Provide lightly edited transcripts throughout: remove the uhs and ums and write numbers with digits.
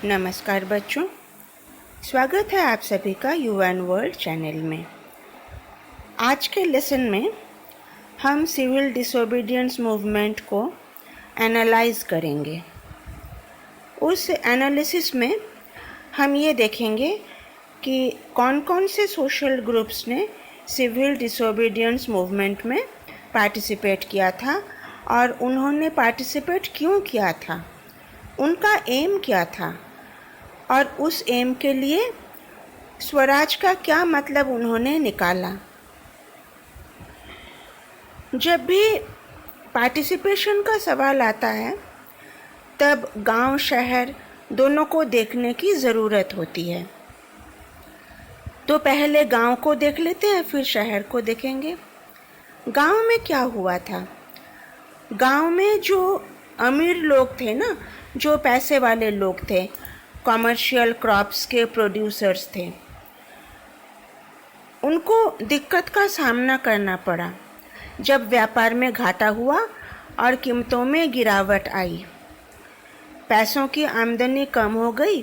नमस्कार बच्चों, स्वागत है आप सभी का यूएन वर्ल्ड चैनल में। आज के लेसन में हम सिविल डिसोबीडियंस मूवमेंट को एनालाइज करेंगे। उस एनालिसिस में हम ये देखेंगे कि कौन कौन से सोशल ग्रुप्स ने सिविल डिसोबीडियंस मूवमेंट में पार्टिसिपेट किया था और उन्होंने पार्टिसिपेट क्यों किया था, उनका एम क्या था और उस एम के लिए स्वराज का क्या मतलब उन्होंने निकाला। जब भी पार्टिसिपेशन का सवाल आता है तब गांव शहर दोनों को देखने की ज़रूरत होती है। तो पहले गांव को देख लेते हैं, फिर शहर को देखेंगे। गांव में क्या हुआ था? गांव में जो अमीर लोग थे ना, जो पैसे वाले लोग थे, कॉमर्शियल क्रॉप्स के प्रोड्यूसर्स थे, उनको दिक्कत का सामना करना पड़ा जब व्यापार में घाटा हुआ और कीमतों में गिरावट आई। पैसों की आमदनी कम हो गई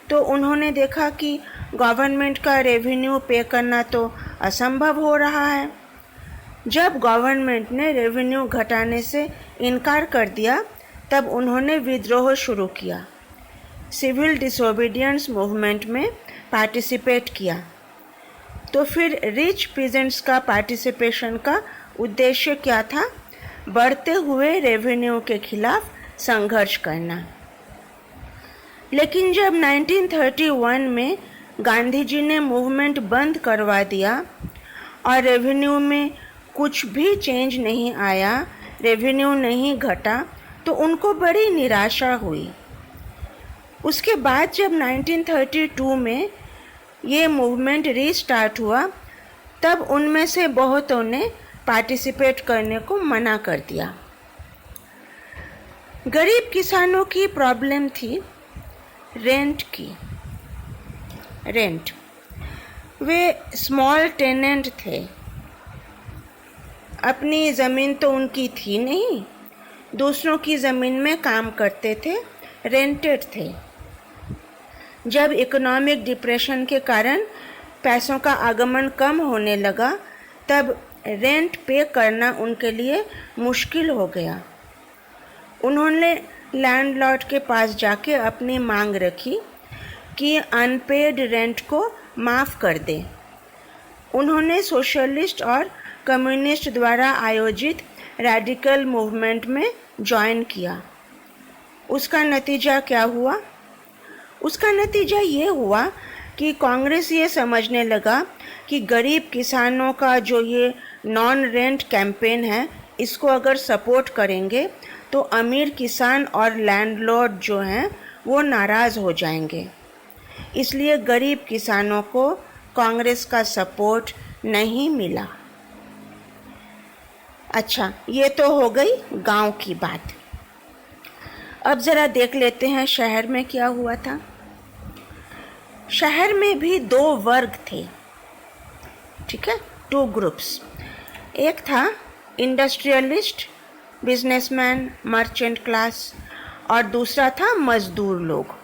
तो उन्होंने देखा कि गवर्नमेंट का रेवेन्यू पे करना तो असंभव हो रहा है। जब गवर्नमेंट ने रेवेन्यू घटाने से इनकार कर दिया तब उन्होंने विद्रोह शुरू किया, सिविल डिसोबीडियंस मूवमेंट में पार्टिसिपेट किया। तो फिर रिच पीजेंट्स का पार्टिसिपेशन का उद्देश्य क्या था? बढ़ते हुए रेवेन्यू के खिलाफ संघर्ष करना। लेकिन जब 1931 में गांधी जी ने मूवमेंट बंद करवा दिया और रेवेन्यू में कुछ भी चेंज नहीं आया, रेवेन्यू नहीं घटा, तो उनको बड़ी निराशा हुई। उसके बाद जब 1932 में ये मूवमेंट रीस्टार्ट हुआ तब उनमें से बहुतों ने पार्टिसिपेट करने को मना कर दिया। गरीब किसानों की प्रॉब्लम थी रेंट की। रेंट, वे स्मॉल टेनेंट थे, अपनी ज़मीन तो उनकी थी नहीं, दूसरों की ज़मीन में काम करते थे, रेंटेड थे। जब इकोनॉमिक डिप्रेशन के कारण पैसों का आगमन कम होने लगा तब रेंट पे करना उनके लिए मुश्किल हो गया। उन्होंने लैंडलॉर्ड के पास जाके अपनी मांग रखी कि अनपेड रेंट को माफ़ कर दे। उन्होंने सोशलिस्ट और कम्युनिस्ट द्वारा आयोजित रेडिकल मूवमेंट में ज्वाइन किया। उसका नतीजा क्या हुआ? उसका नतीजा ये हुआ कि कांग्रेस ये समझने लगा कि गरीब किसानों का जो ये नॉन रेंट कैंपेन है, इसको अगर सपोर्ट करेंगे तो अमीर किसान और लैंडलॉर्ड जो हैं वो नाराज़ हो जाएंगे। इसलिए गरीब किसानों को कांग्रेस का सपोर्ट नहीं मिला। अच्छा, ये तो हो गई गांव की बात। अब ज़रा देख लेते हैं शहर में क्या हुआ था। शहर में भी दो वर्ग थे, ठीक है, टू ग्रुप्स। एक था इंडस्ट्रियलिस्ट, बिजनेसमैन, मर्चेंट क्लास, और दूसरा था मजदूर लोग।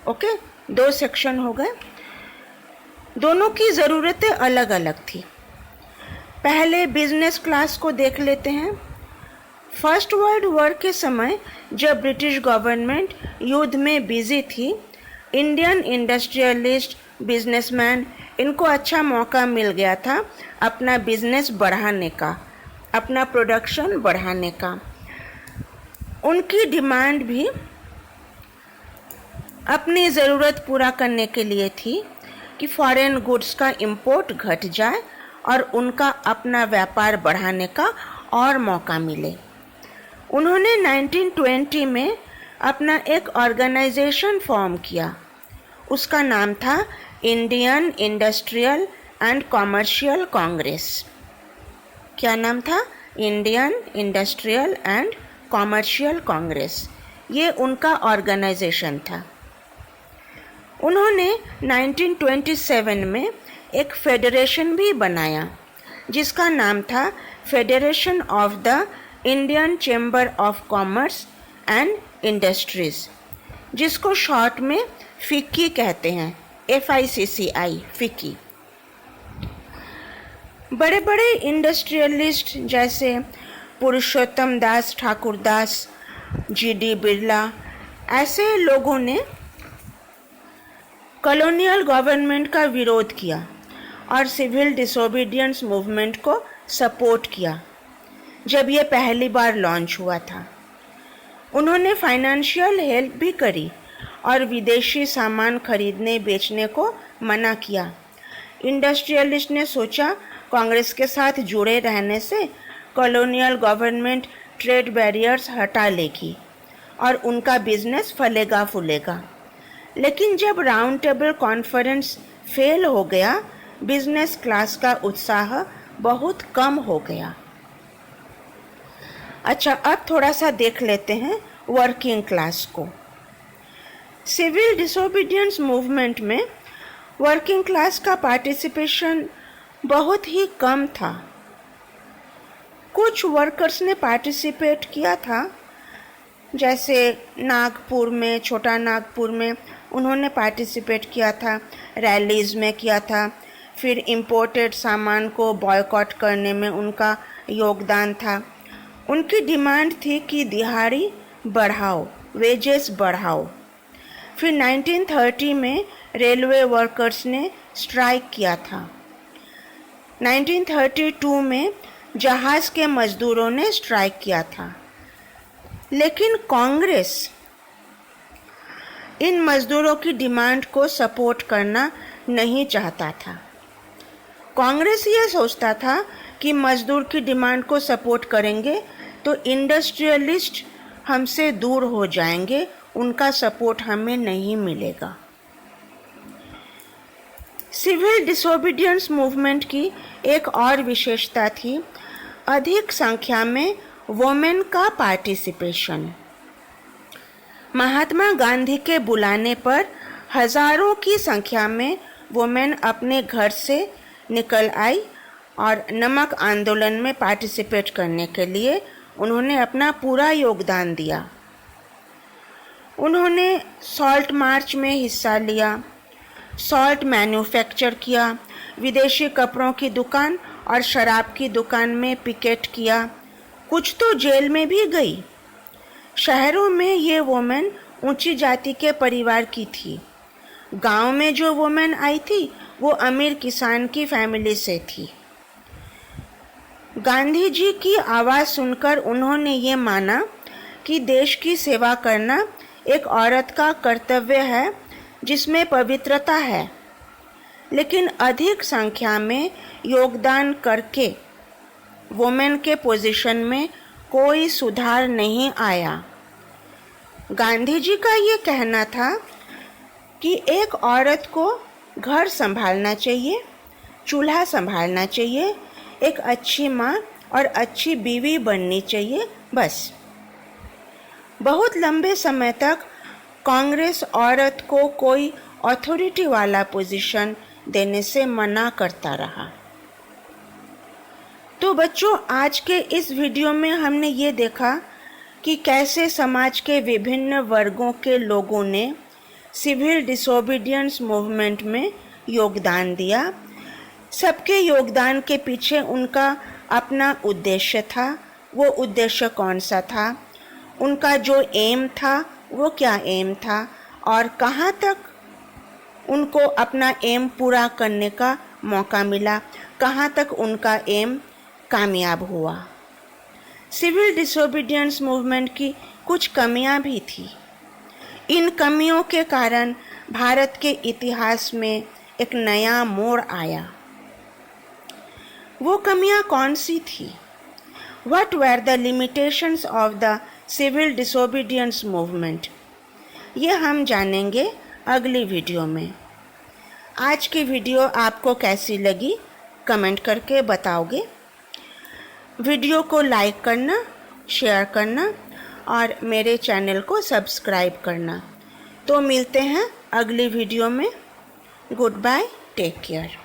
ओके, दो सेक्शन हो गए। दोनों की ज़रूरतें अलग अलग थी। पहले बिजनेस क्लास को देख लेते हैं। फर्स्ट वर्ल्ड वॉर के समय जब ब्रिटिश गवर्नमेंट युद्ध में बिजी थी, इंडियन इंडस्ट्रियलिस्ट, बिजनेसमैन, इनको अच्छा मौका मिल गया था अपना बिजनेस बढ़ाने का, अपना प्रोडक्शन बढ़ाने का। उनकी डिमांड भी अपनी ज़रूरत पूरा करने के लिए थी कि फॉरेन गुड्स का इंपोर्ट घट जाए और उनका अपना व्यापार बढ़ाने का और मौका मिले। उन्होंने 1920 में अपना एक ऑर्गेनाइजेशन फॉर्म किया। उसका नाम था Indian industrial and commercial Congress. क्या नाम था? Indian industrial and commercial Congress. ये उनका ऑर्गेनाइजेशन था। उन्होंने 1927 में एक फेडरेशन भी बनाया जिसका नाम था federation of the Indian chamber of commerce and industries. जिसको शॉर्ट में फिक्की कहते हैं, FICCI, फिक्की। बड़े बड़े इंडस्ट्रियलिस्ट जैसे पुरुषोत्तम दास ठाकुरदास, GD बिरला, ऐसे लोगों ने कॉलोनियल गवर्नमेंट का विरोध किया और सिविल डिसोबीडियंस मूवमेंट को सपोर्ट किया जब ये पहली बार लॉन्च हुआ था। उन्होंने फाइनेंशियल हेल्प भी करी और विदेशी सामान खरीदने बेचने को मना किया। इंडस्ट्रियलिस्ट ने सोचा कांग्रेस के साथ जुड़े रहने से कॉलोनियल गवर्नमेंट ट्रेड बैरियर्स हटा लेगी और उनका बिजनेस फलेगा फूलेगा। लेकिन जब राउंड टेबल कॉन्फ्रेंस फेल हो गया, बिजनेस क्लास का उत्साह बहुत कम हो गया। अच्छा, अब थोड़ा सा देख लेते हैं वर्किंग क्लास को। सिविल डिसोबीडियंस मूवमेंट में वर्किंग क्लास का पार्टिसिपेशन बहुत ही कम था। कुछ वर्कर्स ने पार्टिसिपेट किया था, जैसे नागपुर में, छोटा नागपुर में उन्होंने पार्टिसिपेट किया था, रैलीज़ में किया था। फिर इम्पोर्टेड सामान को बॉयकॉट करने में उनका योगदान था। उनकी डिमांड थी कि दिहाड़ी बढ़ाओ, वेजेस बढ़ाओ। फिर 1930 में रेलवे वर्कर्स ने स्ट्राइक किया था। 1932 में जहाज़ के मजदूरों ने स्ट्राइक किया था। लेकिन कांग्रेस इन मजदूरों की डिमांड को सपोर्ट करना नहीं चाहता था। कांग्रेस ये सोचता था कि मजदूर की डिमांड को सपोर्ट करेंगे तो इंडस्ट्रियलिस्ट हमसे दूर हो जाएंगे, उनका सपोर्ट हमें नहीं मिलेगा। सिविल डिसोबीडियंस मूवमेंट की एक और विशेषता थी अधिक संख्या में वुमेन का पार्टिसिपेशन। महात्मा गांधी के बुलाने पर हजारों की संख्या में वुमेन अपने घर से निकल आई और नमक आंदोलन में पार्टिसिपेट करने के लिए उन्होंने अपना पूरा योगदान दिया। उन्होंने सॉल्ट मार्च में हिस्सा लिया, सॉल्ट मैन्युफैक्चर किया, विदेशी कपड़ों की दुकान और शराब की दुकान में पिकेट किया, कुछ तो जेल में भी गई। शहरों में ये वुमेन ऊंची जाति के परिवार की थी। गांव में जो वुमेन आई थी वो अमीर किसान की फैमिली से थी। गांधी जी की आवाज़ सुनकर उन्होंने ये माना कि देश की सेवा करना एक औरत का कर्तव्य है जिसमें पवित्रता है। लेकिन अधिक संख्या में योगदान करके वुमेन के पोजीशन में कोई सुधार नहीं आया। गांधी जी का ये कहना था कि एक औरत को घर संभालना चाहिए, चूल्हा संभालना चाहिए, एक अच्छी माँ और अच्छी बीवी बननी चाहिए, बस। बहुत लंबे समय तक कांग्रेस औरत को कोई अथॉरिटी वाला पोजीशन देने से मना करता रहा। तो बच्चों, आज के इस वीडियो में हमने ये देखा कि कैसे समाज के विभिन्न वर्गों के लोगों ने सिविल डिसोबीडियंस मूवमेंट में योगदान दिया। सबके योगदान के पीछे उनका अपना उद्देश्य था। वो उद्देश्य कौन सा था, उनका जो एम था वो क्या एम था और कहाँ तक उनको अपना एम पूरा करने का मौका मिला, कहाँ तक उनका एम कामयाब हुआ। सिविल डिसोबीडियंस मूवमेंट की कुछ कमियां भी थी। इन कमियों के कारण भारत के इतिहास में एक नया मोड़ आया। वो कमियां कौन सी थी? What were the limitations of the civil disobedience movement? ये हम जानेंगे अगली वीडियो में। आज की वीडियो आपको कैसी लगी कमेंट करके बताओगे। वीडियो को लाइक करना, शेयर करना और मेरे चैनल को सब्सक्राइब करना। तो मिलते हैं अगली वीडियो में। Good bye, take care.